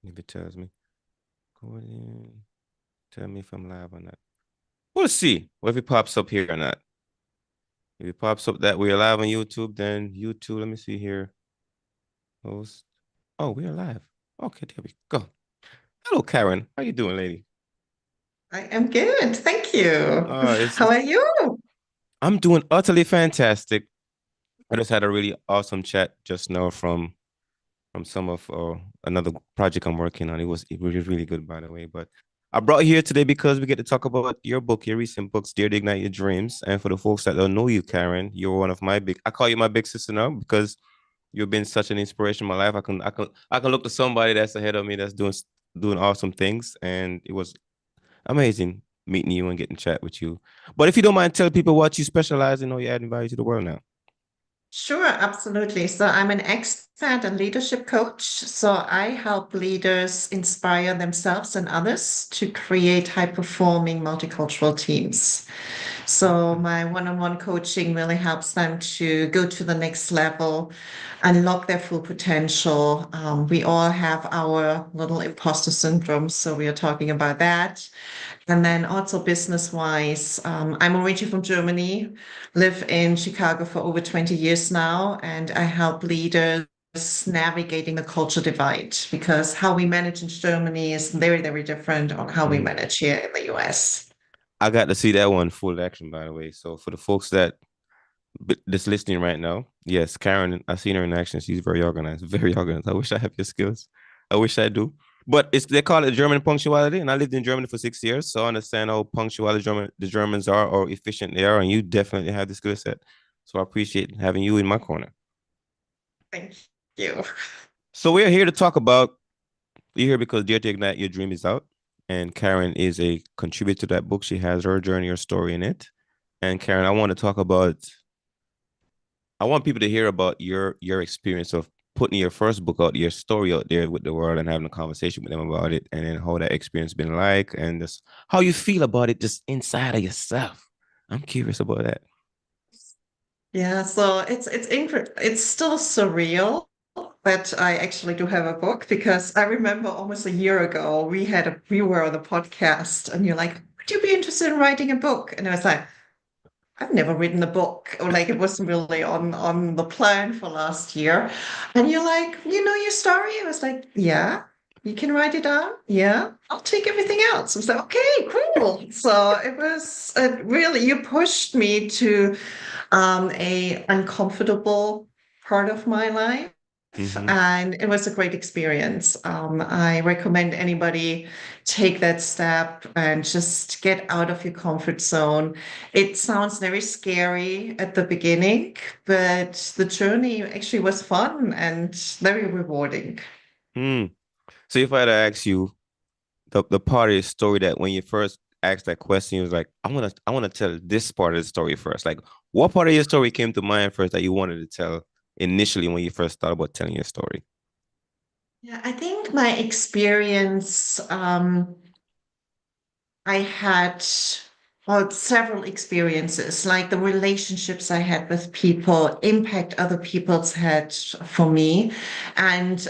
If it tells me, go in, tell me if I'm live or not. We'll see. What if it pops up here or not? If it pops up that we're live on YouTube, then YouTube, let me see here. Host. Oh, we're live. Okay, there we go. Hello, Karen. How you doing, lady? I am good. Thank you. It's How are you? I'm doing utterly fantastic. I just had a really awesome chat just now from some of another project I'm working on. It was really good, by the way. But I brought you here today because we get to talk about your book, your recent books, Dare to Ignite Your Dreams. And for the folks that don't know you, Karen, you're one of my big. I call you my big sister now because you've been such an inspiration in my life. I can look to somebody that's ahead of me that's doing awesome things, and it was amazing meeting you and getting to chat with you. But if you don't mind, tell people what you specialize in or you're adding value to the world now. Sure, absolutely. So I'm an expert and leadership coach. So I help leaders inspire themselves and others to create high-performing multicultural teams. So Okay. my one-on-one coaching really helps them to go to the next level, unlock their full potential. We all have our little imposter syndrome, so we are talking about that. And then also business-wise, I'm originally from Germany, live in Chicago for over 20 years now, and I help leaders navigating the culture divide because how we manage in Germany is very, very different on how we Mm. manage here in the US. I got to see that one full action, by the way. So for the folks that just listening right now, yes, Karen, I've seen her in action. She's very organized, very organized. I wish I have your skills. I wish I do. But they call it German punctuality, and I lived in Germany for 6 years, so I understand how punctual the Germans are or efficient they are, and you definitely have the skill set. So I appreciate having you in my corner. Thank you. So we're here to talk about. You're here because Dare to Ignite Your Dream is out, and Karen is a contributor to that book. She has her journey, her story in it. And Karen, I want to talk about I want people to hear about your experience of putting your first book out, your story out there with the world and having a conversation with them about it, and then how that experience been like, and just how you feel about it just inside of yourself. I'm curious about that. Yeah, so it's still surreal that I actually do have a book because I remember almost a year ago we were on a podcast and you're like, would you be interested in writing a book? And I was like, I've never written a book, or like it wasn't really on the plan for last year. And you're like, you know your story? I was like, yeah, you can write it down. Yeah, I'll take everything else. I was like, okay, cool. So it was really you pushed me to a uncomfortable part of my life. Mm-hmm. And it was a great experience. I recommend anybody take that step and just get out of your comfort zone. It sounds very scary at the beginning, but the journey actually was fun and very rewarding. Mm. So if I had to ask you the part of the story that when you first asked that question, you was like, I wanna tell this part of the story first. Like, what part of your story came to mind first that you wanted to tell initially when you first thought about telling your story? Yeah, I think my experience, I had well, several experiences, like the relationships I had with people, impact other people's had for me. And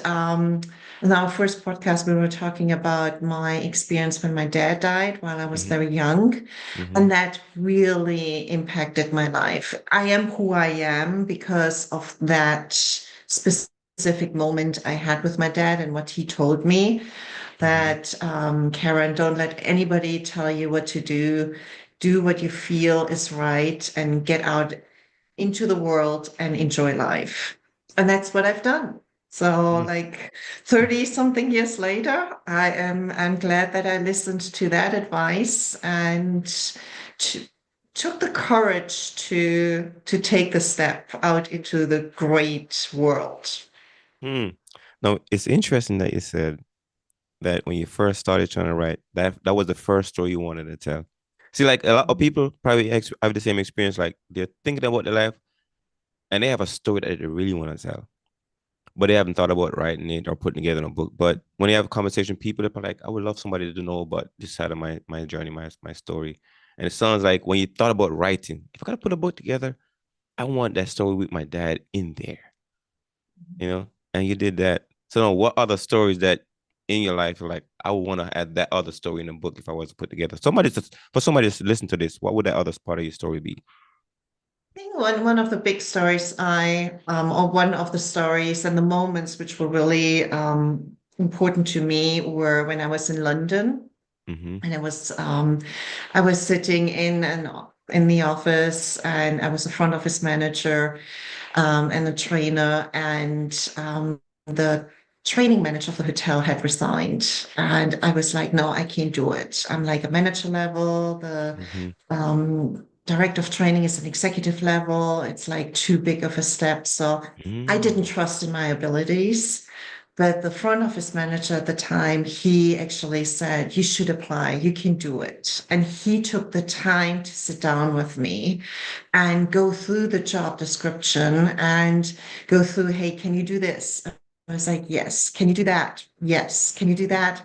in our first podcast, we were talking about my experience when my dad died while I was Mm-hmm. very young. Mm-hmm. And that really impacted my life. I am who I am because of that specific moment I had with my dad and what he told me Mm-hmm. that Karen, don't let anybody tell you what to do. Do what you feel is right and get out into the world and enjoy life. And that's what I've done. So like 30 something years later, I'm glad that I listened to that advice and to, took the courage to take the step out into the great world. Hmm. No, it's interesting that you said that when you first started trying to write, that was the first story you wanted to tell. See, like a lot of people probably have the same experience. Like they're thinking about their life and they have a story that they really want to tell, but they haven't thought about writing it or putting together in a book. But when you have a conversation, people are like, I would love somebody to know about this side of my journey, my story. And it sounds like when you thought about writing, if I gotta put a book together, I want that story with my dad in there, you know? And you did that. So now what other stories that in your life, like I would want to add that other story in the book if I was to put together? Somebody just for somebody to listen to this, what would that other part of your story be? I think one of the big stories or one of the stories and the moments which were really important to me were when I was in London Mm-hmm. and I was sitting in the office and I was a front office manager and a trainer and the training manager of the hotel had resigned and I was like, no, I can't do it. I'm like a manager level. The Mm-hmm. director of training is an executive level. It's like too big of a step. So I didn't Mm-hmm. trust in my abilities. But the front office manager at the time, he actually said, you should apply, you can do it. And he took the time to sit down with me and go through the job description and go through, hey, can you do this? I was like, yes. Can you do that? Yes. Can you do that?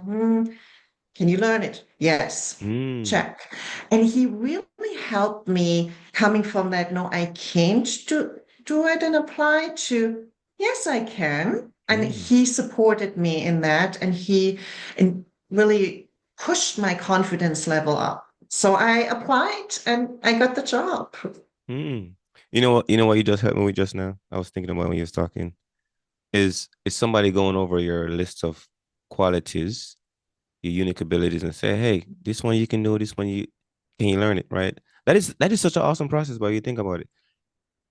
Can you learn it? Yes. Mm-hmm. Check. And he really helped me coming from that, no, I can't do it and apply to, yes, I can. And he supported me in that and he and really pushed my confidence level up. So I applied and I got the job. Mm-hmm. You know what you just helped me with just now? I was thinking about when you was talking. Is somebody going over your list of qualities, your unique abilities, and say, hey, this one you can do, this one you can you learn it, right? That is such an awesome process, but you think about it.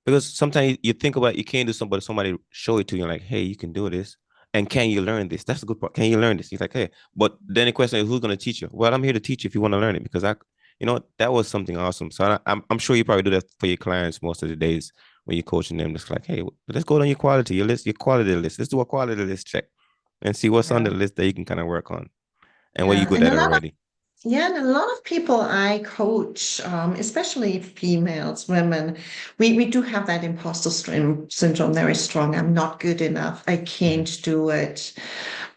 Because sometimes you think about you can't do something, but somebody show it to you, like, hey, you can do this. And can you learn this? That's the good part. Can you learn this? He's like, hey, but then the question is, who's going to teach you? Well, I'm here to teach you if you want to learn it because that was something awesome. So I'm sure you probably do that for your clients most of the days when you're coaching them. It's like, hey, let's go on your quality, your list, your quality list. Let's do a quality list check and see what's on the Yeah. list that you can kind of work on and what you Yeah. good And at already. and a lot of people I coach, especially females, women, we do have that syndrome very strong. I'm not good enough. I Mhm, can't do it.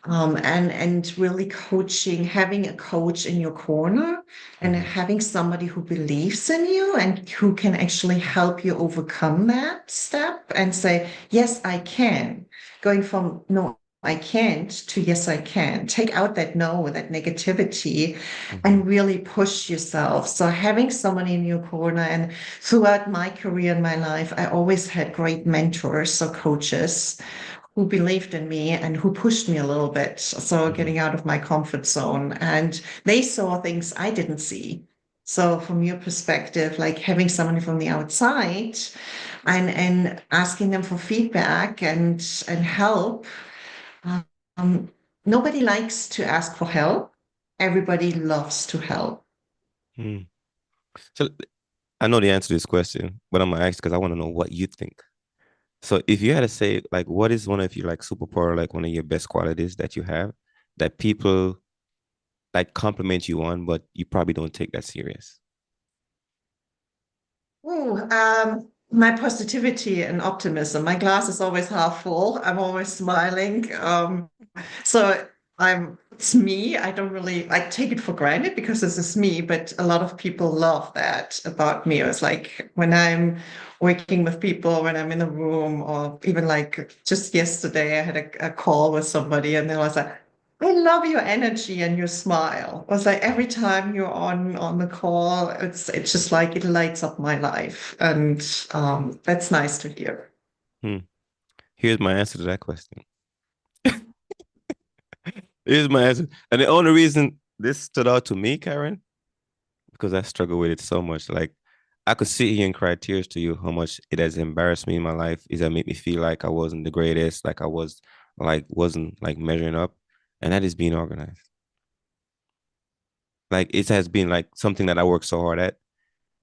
And really coaching, having a coach in your corner and mhm, having somebody who believes in you and who can actually help you overcome that step and say, yes, I can. Going from no, I can't to yes, I can. Take out that no, that negativity mhm, and really push yourself. So having someone in your corner and throughout my career and my life, I always had great mentors or coaches who believed in me and who pushed me a little bit. So mhm, getting out of my comfort zone. And they saw things I didn't see. So from your perspective, like having someone from the outside and asking them for feedback and help. Um, Nobody likes to ask for help. Everybody loves to help. mhm. So I know the answer to this question, but I'm gonna ask because I want to know what you think. So if you had to say, like, what is one of your like superpower, like one of your best qualities that you have that people like compliment you on, but you probably don't take that serious? Ooh, my positivity and optimism. My glass is always half full. I'm always smiling. So it's me. I take it for granted because this is me, but a lot of people love that about me. It's like when I'm working with people, when I'm in a room, or even like just yesterday, I had a call with somebody and they was like, I love your energy and your smile. It was like every time you're on the call, it's just like it lights up my life. And that's nice to hear. Hmm. Here's my answer to that question. Here's my answer. And the only reason this stood out to me, Karen, because I struggle with it so much. Like I could sit here and cry tears to you how much it has embarrassed me in my life. Is that made me feel like I wasn't the greatest, like I wasn't like measuring up. And that is being organized. Like it has been like something that I work so hard at.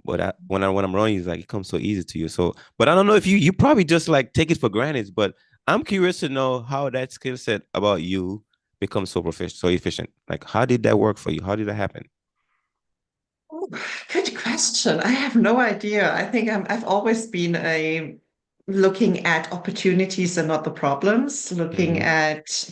But when I'm running, it's like it comes so easy to you. So, but I don't know if you probably just like take it for granted. But I'm curious to know how that skill set about you becomes so proficient, so efficient. Like, how did that work for you? How did that happen? Oh, good question. I have no idea. I think I've always been a looking at opportunities and not the problems, looking Mm-hmm. at,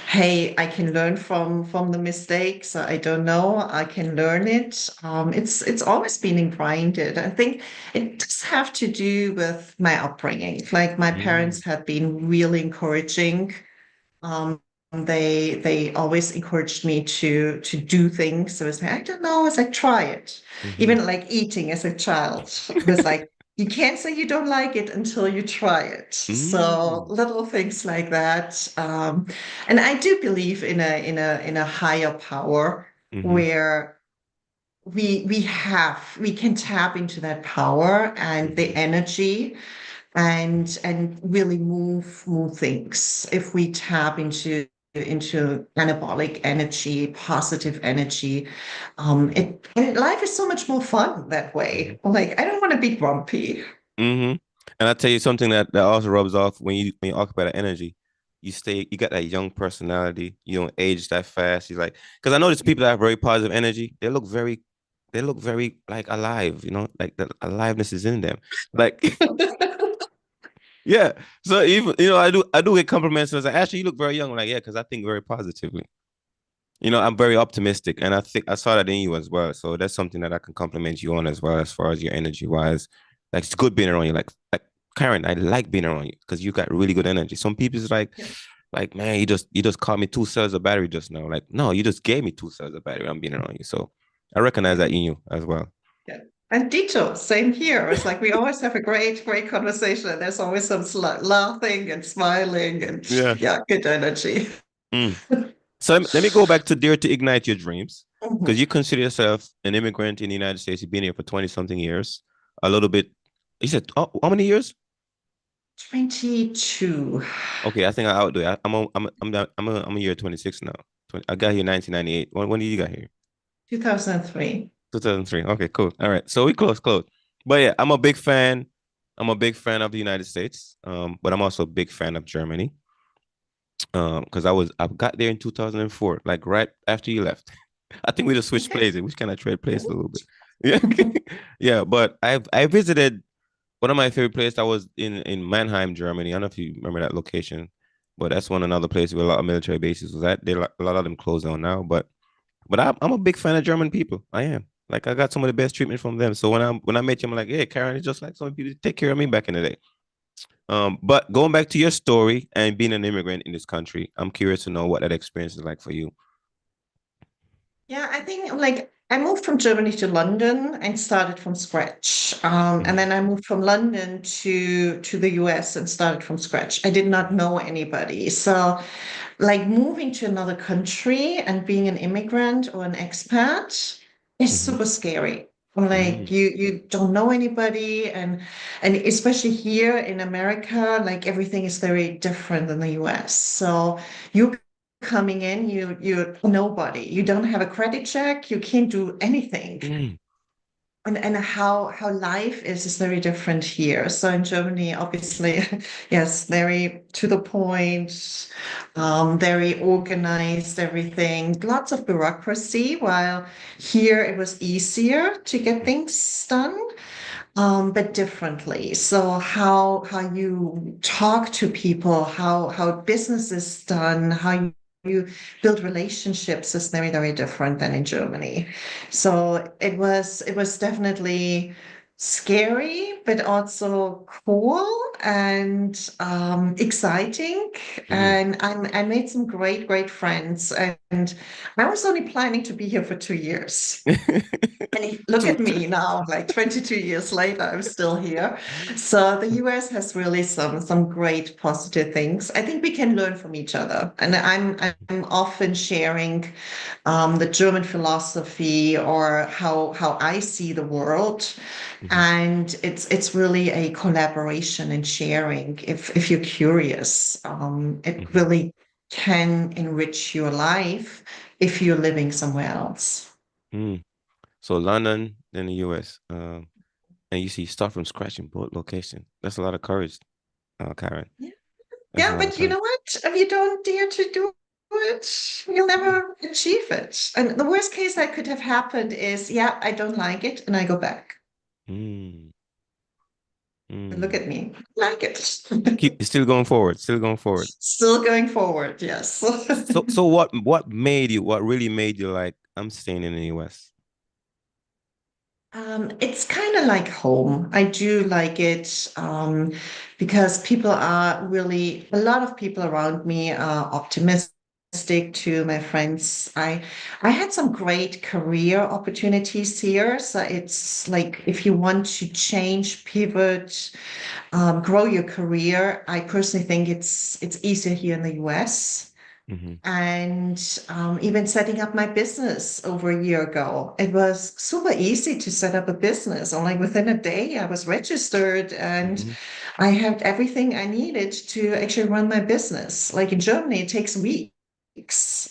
hey, I can learn from the mistakes. I don't know. I can learn it. It's always been ingrained. I think it does have to do with my upbringing. Like my Mm-hmm. parents had been really encouraging. they always encouraged me to do things. So it was like, I don't know, it's like try it. Mm-hmm. Even like eating as a child. It was like you can't say you don't like it until you try it. So Mm-hmm. little things like that. And I do believe in a higher power Mm-hmm. where we can tap into that power and the Mm-hmm. energy and really move things if we tap into anabolic energy, positive energy. It and life is so much more fun that way. Like I don't want to be grumpy. Mm-hmm. And I tell you something that also rubs off when you occupy that energy. You got that young personality. You don't age that fast. You're like, because I notice people that have very positive energy, they look very like alive, like the aliveness is in them. Like, yeah. So even, I do get compliments. And I was like, actually, you look very young. I'm like, yeah, because I think very positively. I'm very optimistic, and I think I saw that in you as well. So that's something that I can compliment you on as well, as far as your energy wise. Like it's good being around you. Like Karin, I like being around you because you got really good energy. Some people's like man, you just caught me 2 cells of battery just now. Like no, you just gave me 2 cells of battery. I'm being around you, so I recognize that in you as well. Yeah. And Dito, same here. It's like we always have a great conversation. And there's always some laughing and smiling and Yeah. yeah, good energy. Mm. So let me go back to Dare to Ignite Your Dreams, because Mhm. you consider yourself an immigrant in the United States. You've been here for 20 something years. A little bit. You said, oh, how many years? 22, Okay, I think I outdo it. I'm a year 26 now. I got here 1998. When did you get here? 2003. 2003. Okay, cool. All right. So we close. But yeah, I'm a big fan. I'm a big fan of the United States. But I'm also a big fan of Germany. Because I got there in 2004, like right after you left. I think we just switched Okay. places. We kind of trade places a little bit. Yeah. Yeah. But I visited one of my favorite places. I was in Mannheim, Germany. I don't know if you remember that location, but that's one another place where a lot of military bases was at. A lot of them closed down now, but I'm a big fan of German people. I am. Like I got some of the best treatment from them. So when I met you, I'm like, hey, Karin, it's just like some people take care of me back in the day. But going back to your story and being an immigrant in this country, I'm curious to know what that experience is like for you. Yeah, I think like I moved from Germany to London and started from scratch. And Mm-hmm. then I moved from London to the US and started from scratch. I did not know anybody. So like moving to another country and being an immigrant or an expat is Mm-hmm. super scary. Like you don't know anybody and especially here in America, like everything is very different than the US. So you coming in, you're nobody. You don't have a credit check, you can't do anything Mm-hmm. and how life is very different here. So in Germany, obviously, yes, very to the point, very organized, everything, lots of bureaucracy, while here it was easier to get things done, but differently. So how you talk to people, how business is done, how you build relationships is very different than in Germany. So it was definitely scary, but also cool and exciting. Mm-hmm. And I made some great friends. And I was only planning to be here for 2 years. And look Two, at me now, like 22 years later, I'm still here. So the US has really some great positive things. I think we can learn from each other. And I'm often sharing the German philosophy or how I see the world. mm-hmm. And it's really a collaboration and sharing. If you're curious, it Mm-hmm. really can enrich your life if you're living somewhere else. Mm. So London, then the US. And you see, start from scratch in both locations. That's a lot of courage, Karen. That's a Yeah, lot of but you courage. know what? If you don't dare to do it, you'll Mm. never achieve it. And the worst case that could have happened is, yeah, I don't like it, and I go back. Mm. And look Mm. at me, I like it. Keep still going forward, still going forward. Still going forward, yes. So what really made you like, I'm staying in the US? It's kind of like home. I do like it because people are really, a lot of people around me are optimistic. stick to my friends. I had some great career opportunities here. So it's like if you want to change, pivot, grow your career, I personally think it's easier here in the US. Mm-hmm. And even setting up my business over a year ago, it was super easy to set up a business. And like within a day, I was registered and Mm-hmm. I had everything I needed to actually run my business. Like in Germany, it takes weeks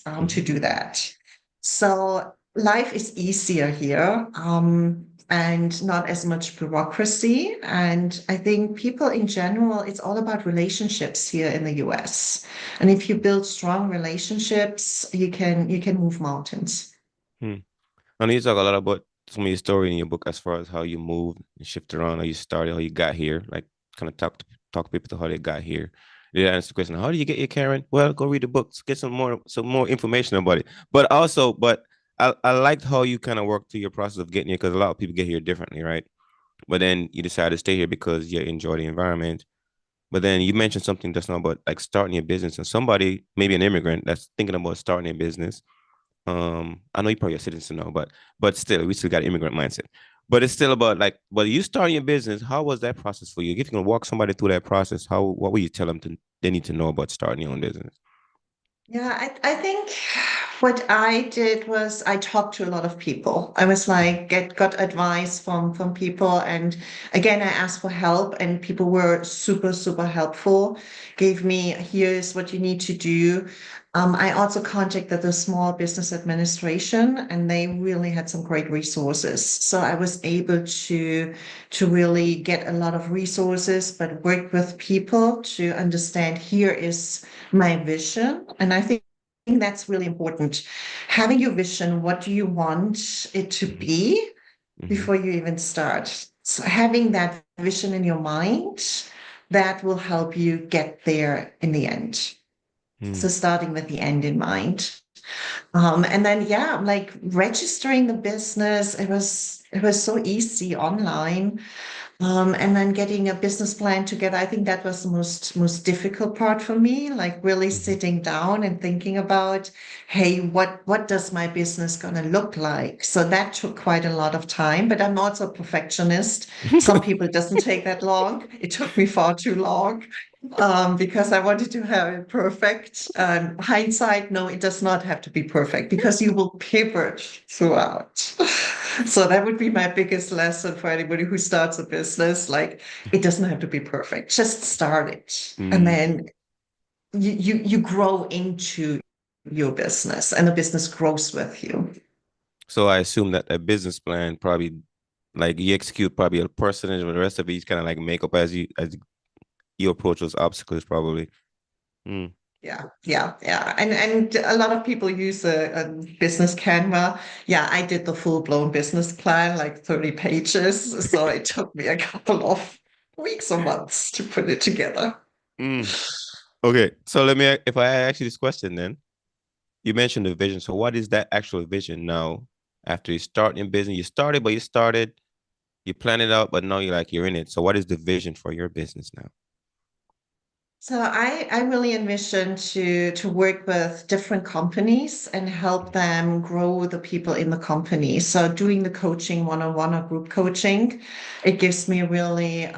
to Mm-hmm. do that. So life is easier here. And not as much bureaucracy. And I think people in general, it's all about relationships here in the US. And if you build strong relationships, you can move mountains. Hmm. I know you talk a lot about some of your story in your book as far as how you moved and shifted around, how you started, how you got here, like kind of talk to people to how they got here. Did I answer the question? How do you get your Karen? Well, go read the books, get some more information about it. But I liked how you kind of worked through your process of getting here because a lot of people get here differently, right? But then you decided to stay here because you enjoy the environment. But then you mentioned something that's not about like starting your business and somebody, maybe an immigrant that's thinking about starting a business. I know you probably a citizen now, but still, we still got immigrant mindset. But it's still about like, well, you starting your business. How was that process for you? If you can walk somebody through that process, what would you tell them to they need to know about starting your own business? Yeah, I think what I did was I talked to a lot of people. I was like got advice from people, and again I asked for help, and people were super helpful. Gave me here's what you need to do. I also contacted the Small Business Administration, and they really had some great resources. So I was able to really get a lot of resources, but work with people to understand here is my vision. And I think that's really important. Having your vision, what do you want it to Mm-hmm. be Mm-hmm. before you even start? So having that vision in your mind, that will help you get there in the end. So starting with the end in mind. And then yeah, like registering the business, it was so easy online. And then getting a business plan together, I think that was the most difficult part for me, like really Mm-hmm. sitting down and thinking about, hey, what does my business gonna look like? So that took quite a lot of time, but I'm also a perfectionist. Some people it doesn't take that long. It took me far too long. Because I wanted to have it perfect. Hindsight, no, it does not have to be perfect because you will pivot throughout. So that would be my biggest lesson for anybody who starts a business. Like it doesn't have to be perfect. Just start it. And Mm. then you grow into your business and the business grows with you. So I assume that a business plan probably like you execute probably a percentage, but the rest of it you kind of like make up as you approach those obstacles probably. Mm. Yeah. And a lot of people use a business Canva. Yeah, I did the full-blown business plan, like 30 pages. So it took me a couple of weeks or months to put it together. Mm. Okay, so if I ask you this question then, you mentioned the vision. So what is that actual vision now after you start in business? You plan it out, but now you're in it. So what is the vision for your business now? So I really envision to work with different companies and help them grow the people in the company. So doing the coaching one-on-one or group coaching, it gives me really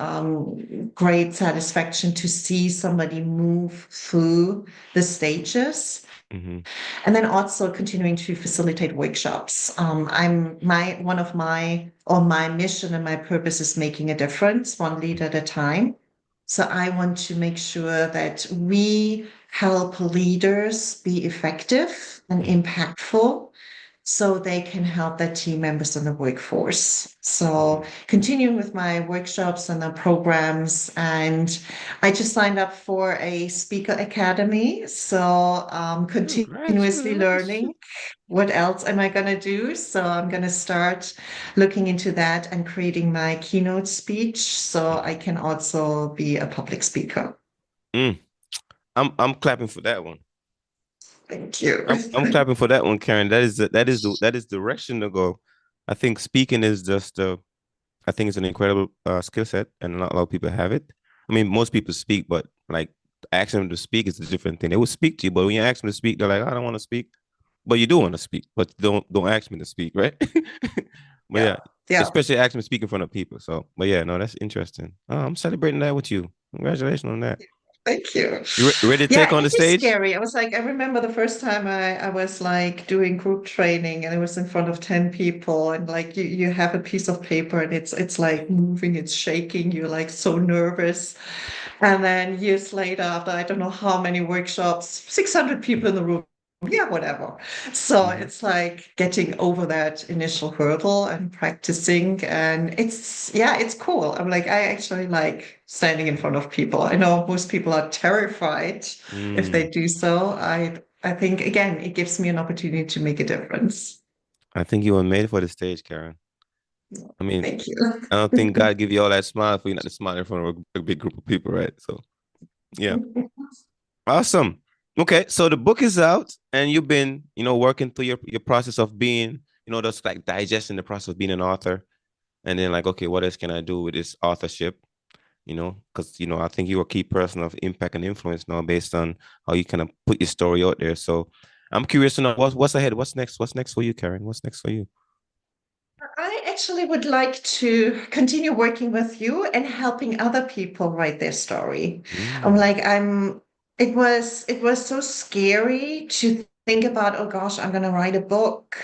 great satisfaction to see somebody move through the stages. Mm-hmm. And then also continuing to facilitate workshops. I'm my one of my or my mission and my purpose is making a difference, one lead at a time. So I want to make sure that we help leaders be effective and impactful so they can help their team members in the workforce. So Mm-hmm. continuing with my workshops and the programs, and I just signed up for a speaker academy. So continuously Congratulations. learning. What else am I going to do? So I'm going to start looking into that and creating my keynote speech so I can also be a public speaker. Mm. I'm clapping for that one. Thank you. I'm clapping for that one, Karen. That is direction to go. I think speaking is just I think it's an incredible skill set, and not a lot of people have it. I mean, most people speak, but like asking them to speak is a different thing. They will speak to you, but when you ask them to speak, they're like, I don't want to speak. But you do want to speak, but don't ask me to speak, right? But Yeah. yeah, Yeah. especially ask me to speak in front of people. So, but yeah, no, that's interesting. Oh, I'm celebrating that with you. Congratulations on that. Thank you. You ready to Yeah, take on it the is stage? scary. I was like, I remember the first time I was like doing group training and it was in front of 10 people and like you have a piece of paper and it's like moving, it's shaking, you're like so nervous. And then years later, after I don't know how many workshops, 600 people in the room. Yeah, whatever. So Hmm. it's like getting over that initial hurdle and practicing. And yeah, it's cool. I'm like, I actually like standing in front of people. I know most people are terrified if they Mm. do so. I think, again, it gives me an opportunity to make a difference. I think you were made for the stage, Karen. I mean, Thank I don't think you. God give you all that smile for you not to smile in front of a big group of people, right? So yeah. Awesome. Okay, so the book is out, and you've been, working through your process of being, just like digesting the process of being an author, and then like, okay, what else can I do with this authorship? Because I think you're a key person of impact and influence now, based on how you kind of put your story out there. So I'm curious to know what's ahead. What's next? What's next for you, Karen? What's next for you? I actually would like to continue working with you and helping other people write their story. I'm Mm, like, it was so scary to think about, oh gosh, I'm going to write a book.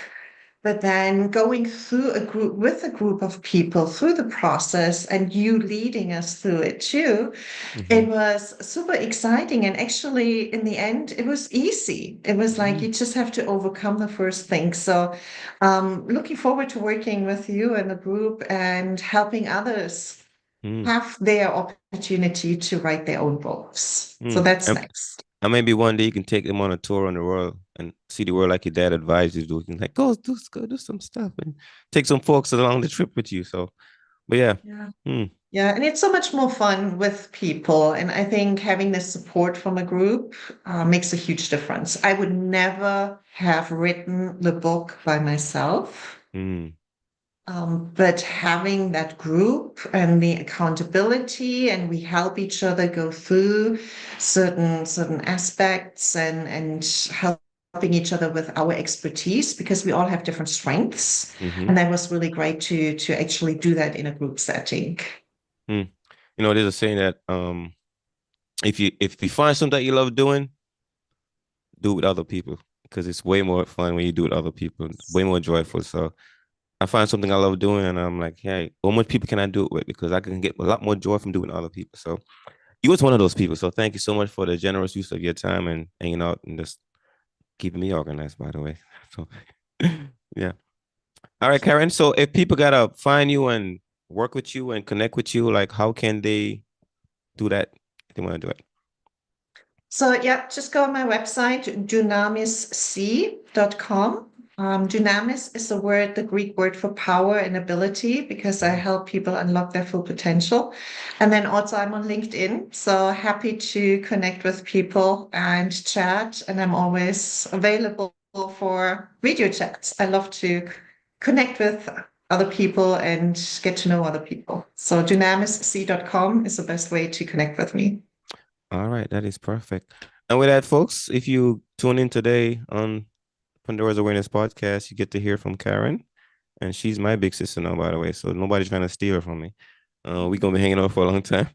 But then going through a group with a group of people through the process and you leading us through it too, mm-hmm, it was super exciting. And actually, in the end, it was easy. It was like mm, you just have to overcome the first thing. So, looking forward to working with you and the group and helping others mm, have their opportunity to write their own books. So mm. that's next. And maybe one day you can take them on a tour on the world and see the world like your dad advised you to do. You can like go do some stuff and take some folks along the trip with you. So, but yeah. Yeah. Hmm. Yeah, and it's so much more fun with people. And I think having the support from a group makes a huge difference. I would never have written the book by myself. Hmm. But having that group and the accountability, and we help each other go through certain aspects and helping each other with our expertise because we all have different strengths. Mm-hmm. And that was really great to actually do that in a group setting. Hmm. There's a saying that if you find something that you love doing, do it with other people, because it's way more fun when you do it with other people. Way more joyful. So I find something I love doing, and I'm like, hey, how much people can I do it with? Because I can get a lot more joy from doing it with other people. So you was one of those people. So thank you so much for the generous use of your time and hanging out and just keeping me organized, by the way. So yeah. All right, Karen. So if people gotta find you and work with you and connect with you, like how can they do that if they want to do it? So yeah, just go on my website, dynamisc.com. Dynamis is the Greek word for power and ability, because I Mhm. help people unlock their full potential. And then also I'm on LinkedIn, so happy to connect with people and chat. And I'm always available for video chats. I love to connect with other people and get to know other people. So dynamisc.com is the best way to connect with me. All right, that is perfect. And with that, folks, if you tune in today on Pandora's Awareness Podcast, you get to hear from Karen, and she's my big sister now, by the way. So nobody's trying to steal her from me. We're gonna be hanging out for a long time.